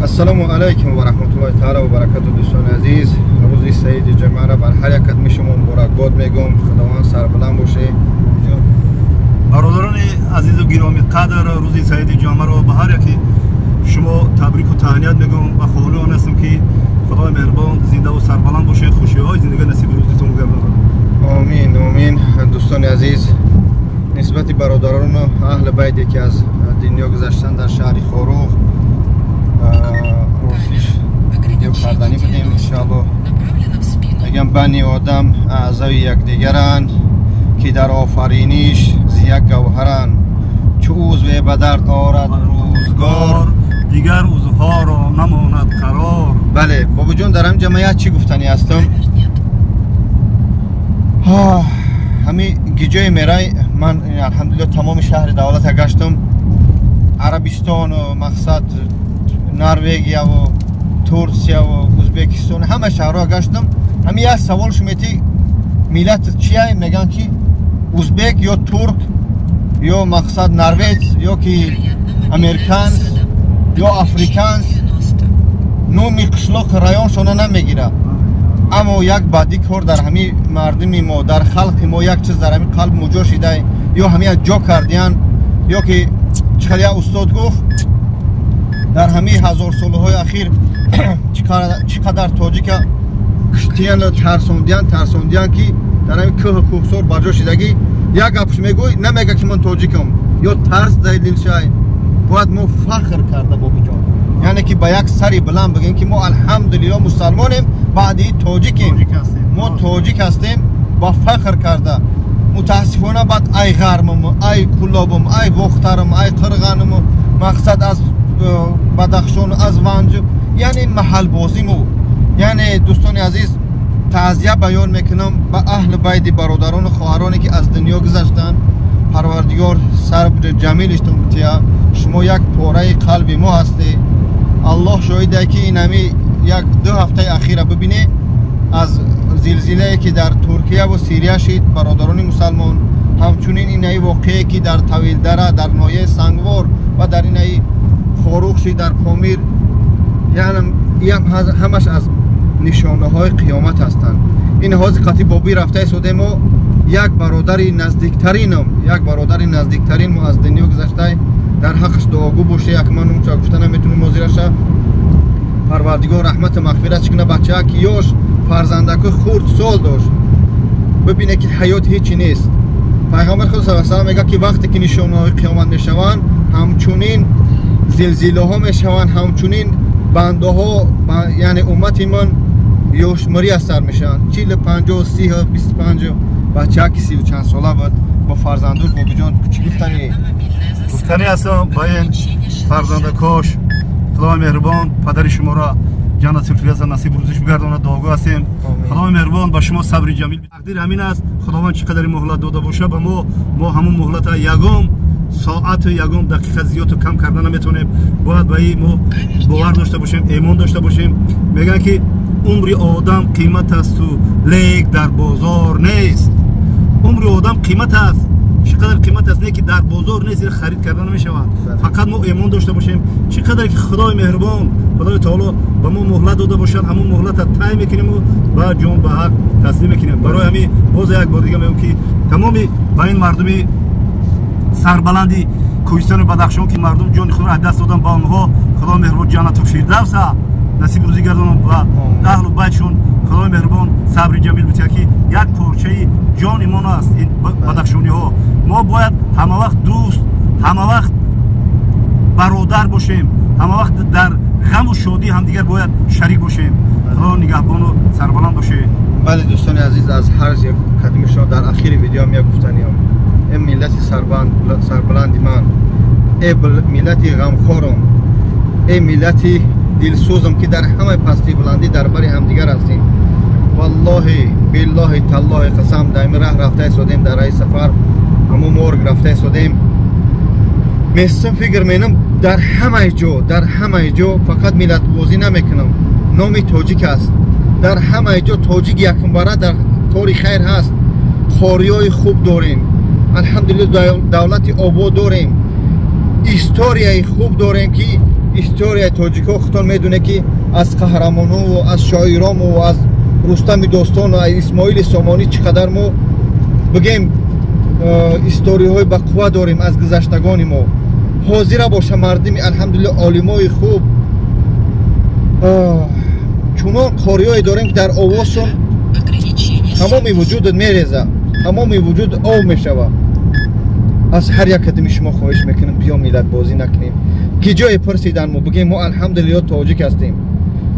السلام علیکم و رحمت الله تعالی و برکاته. دوستان عزیز، روز سعید جمعه را بر هر یک از شما مبارکباد میگم. خداوند سربلند باشه. برادران عزیز و گرامی قدر، روز سعید جمعه را به هر یک شما تبریک و تهنیت میگم و خواهان هستم که خدای مهربان زنده و سربلند باشه، خوشی های زندگی نصیب روزتون گرداند. آمین آمین. دوستان عزیز، نسبت برادران اهل بیت که از دنیا گذشتن در شهر خاروق روزیش ویدیو کردنی بدیم. انشاءالله میگم بنی آدم اعضای یکدیگرند که در آفرینش ز یک گوهرند، چو عضو به درد آرد روزگار دیگر عضوها را نماند قرار. بله بابا جان، در همین جمعیت چی گفتنی هستم؟ همین گیجای میرای من الحمدلله تمام شهر دولت گشتم، عربستان و مقصد نروژ و ترکیه و ازبکستان همه شهرها گشتم. همین یک سوال شمیتی ملت چیه؟ میگن که ازبک یا ترک یا مقصد نروژ یا که امریکانس یا افریکانس، نومی قشلاق رایانشون نمیگیره. اما یک بدی کار در همین مردم ما، در خلق ما یک چیز در همین قلب موجود شده، یا همین جا کردیان، یا که چقدر استاد گفت در همین هزار سالهای اخیر چقدر تاجیک کشتیان ترسوندیان که در همین کوهسار بجا شدگی یک گپش میگوی نمیگه که من تاجیکم، یا ترس در دل شای. باید ما فخر کرده بابا جان، یعنی که با یک سری بلند بگیم که ما الحمدلله مسلمانیم، بعدی تاجیکیم، ما تاجیک هستیم، با فخر کرده. متاسفانه بعد ای غرمم، ای کلابم، ای بخترم، ای قرغنم، مقصد از بدخشان، از ونج، یعنی محل بازیمو. یعنی دوستان عزیز، تعزیه بیان میکنم به اهل بیت برادران و خواهرانی که از دنیا گذشتن. پروردگار صبر جمیلشتون بتیه. شما یک پاره قلب ما هستی. الله شاهده که این همی یک دو هفته اخیره ببینه از زلزله که در ترکیه و سوریه شد برادران مسلمان، همچنین این ای واقعه که در طویل دره، در نایه سنگوار و در این ای خاروق شد در پامیر، یعنی همش از نشانه های قیامت هستند. این حاضر قطعی بابی رفته سوده ما یک برادر نزدیکترین ما از دنیا گذشته، در حقش دعاگو باشه. یک من اون چا گفتن نمیتونم مازیرشه. پروردگار رحمت مغفرت کنه. بچه که یاش فرزندک خورد سال داشت، ببینه که حیات هیچی نیست. پیغمبر خدا صلی الله علیه و آله میگه که وقتی که نشانه های قیامت میشوند، همچنین زلزله ها میشوند، همچنین بنده ها یعنی امت من یوشمری از سر میشن. 40 50 30 25 بچه که 30 و چند ساله بود با فرزندور بابا جان چی گفتنی هستم با این فرزندکاش. خدای مهربان پدر شما را جنت الفردوس نصیب روزش بگرداند. دعاگو هستیم. خدای مهربان با شما صبر جمیل. تقدیر همین است. خداوند چقدر مهلت داده باشه به ما همون مهلت یگم ساعت و یگم دقیقه زیاد و کم کردن نمیتونیم. باید به این ما باور داشته باشیم، ایمان داشته باشیم. میگن که عمر آدم قیمت است و لیک در بازار نیست. عمر آدم قیمت است، چقدر قیمت است، نه که در بازار نیست، خرید کردن نمیشود. فقط ما ایمان داشته باشیم چقدر که خدای مهربان خدای تعالی به ما مهلت داده باشد، همون مهلت را طی میکنیم و جان به حق تسلیم میکنیم. برای همین باز یک بار دیگه میگم که تمامی با این مردمی سربلندی کوهستان و بدخشان که مردم جان خود را از دست دادن، با آنها خدای مهربان جنت الفردوس نصیب روزی گرداند و اهل و بیتشون خدای مهربان صبر جمیل بده که یک پارچه جان ایمان است. این بدخشانی ها ما باید همه وقت دوست، همه وقت برادر باشیم، همه وقت در غم و شادی همدیگر باید شریک باشیم. خدا نگهبان و سربلند باشه. بله دوستان عزیز، از هر یک قدم شما در اخیر ویدیو هم یک گفتنی هم این ملت سربلند من، ای ملت غمخوارم، ای ملت دلسوزم که در همه پستی بلندی در بری همدیگر هستیم. والله بالله تالله قسم دائم راه رفته سودیم، در راه سفر همون مرگ رفته سودیم. میستم فکر مینم در همه جا فقط ملت بازی نمیکنم، نامی تاجیک است. در همه جا تاجیک یکم باره در کاری خیر هست. خاریای خوب داریم، الحمدلله دولت آباد داریم، استوریای خوب داریم که историяи тоҷикҳо худтон медонед ки аз қаҳрамонҳо аз шоирон аз рустами достон исмоили сомонӣ чӣ қадар мо бигем историҳои бақувва дорем аз гузаштагони мо. ҳозира боша мардими алҳамдулиллаҳ олимои хуб чунон қориҳое дорем ки дар овозшон тамоми вуҷудат мереза, тамоми вуҷуд об мешава. аз ҳар як кадими шумо хоҳиш мекунем биё миллатбозӣ накунем. гиҷое пурсидан мо бигем мо алҳамдулиллаҳ тоҷик ҳастем.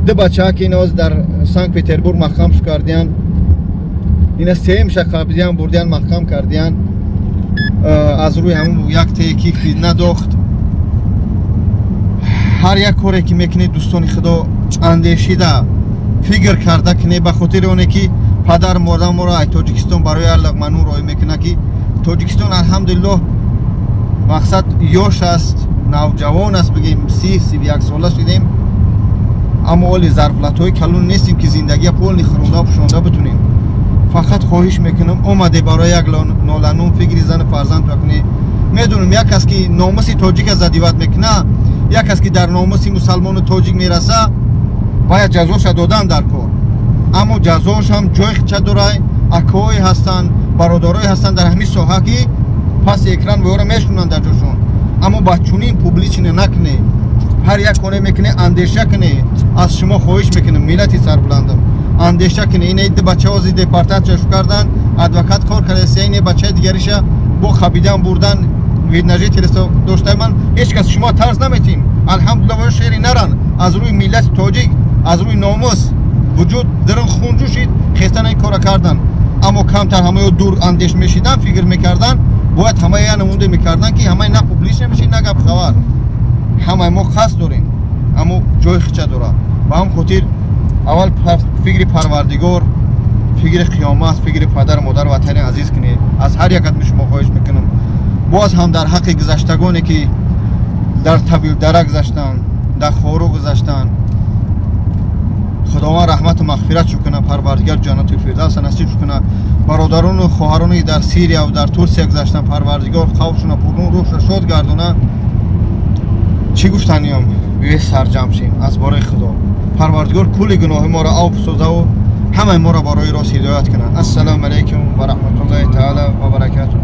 ду бачаҳо ки иноз дар санкт петербург маҳкам кардиян, ина сеюмша қабзиян бурдиян маҳкам кардиян аз рӯи ҳамун як тае ки фитна дохт. ҳар як коре ки мекунед дӯстони худо андешида фикр карда кунед, ба хотири оне ки падар модар моро ай тоҷикистон барои аллағманун роҳӣ мекунад ки тоҷикистон алҳамдулиллаҳ мақсад ёш аст, навҷавон аст, бигем 30-31 сола шудем, аммо оли зарфлатҳои калон нестем ки зиндагия полни хӯронда пӯшонда битунем. фақат хоҳиш мекунам омаде барои як ноланун фикри зани фарзанд бакунӣ. медонам як кас ки номуси тоҷика задиват мекуна, як кас ки дар номуси мусалмону тоҷик мераса бояд ҷазоша додан дар кор, аммо ҷазош ҳам ҷои хича дорад. акаҳое ҳастанд, бародарое ҳастанд дар ҳамин соҳа ки паси экран воёра мешунанд дар ҷошон, аммо ба чунин публичне накуне. ҳар як коне мекуне андеша куне. аз шумо хоҳиш мекунем миллати сарбуландам андеша куне. ина ид бачаҳо зи депортатсияш кардан, адвокат кор кардасе, ин бачаи дигариша бо хабидан бурдан виднажи телеса дошта. ман ҳеҷ кас шумо тарз наметем. алҳамдулиллаҳ воё шери наран аз рӯи миллати тоҷик, аз рӯи номус вуҷуд дирин хун ҷӯшид, хестан ин кора кардан. аммо камтар ҳамаё дур андеш мешидан, фикр мекардан, бояд ҳамаи яна мунде мекардан ки ҳамаи на публичне мешид, на гап хабар. ҳамаи мо қасд дорем, аммо ҷои хича дорад. ба ҳам хотир аввал фикри парвардигор, фикри қиёмат, фикри падару модар ватани азиз кунед. аз ҳар як адми шумо хоҳиш мекунам боз ҳам дар ҳаққи гузаштагоне ки дар табилдара гузаштанд, дар хору гузаштанд, худованд раҳмату мағфират кунад, парвардигар ҷаннатул фирдавс насиб кунад. бародарону хоҳарони дар Сирия ва дар Турсия гузаштанд, парвардигор қавшуна пурнун рӯҳша шод гардона. чӣ гуфтаниём ве сарҷам шем аз бораи худо. парвардигор кулли гуноҳи моро афу созаву ҳамаи моро барои рост ҳидоят кунад. ассалому алайкум ва раҳматуллоҳи таъала ва баракатуҳ.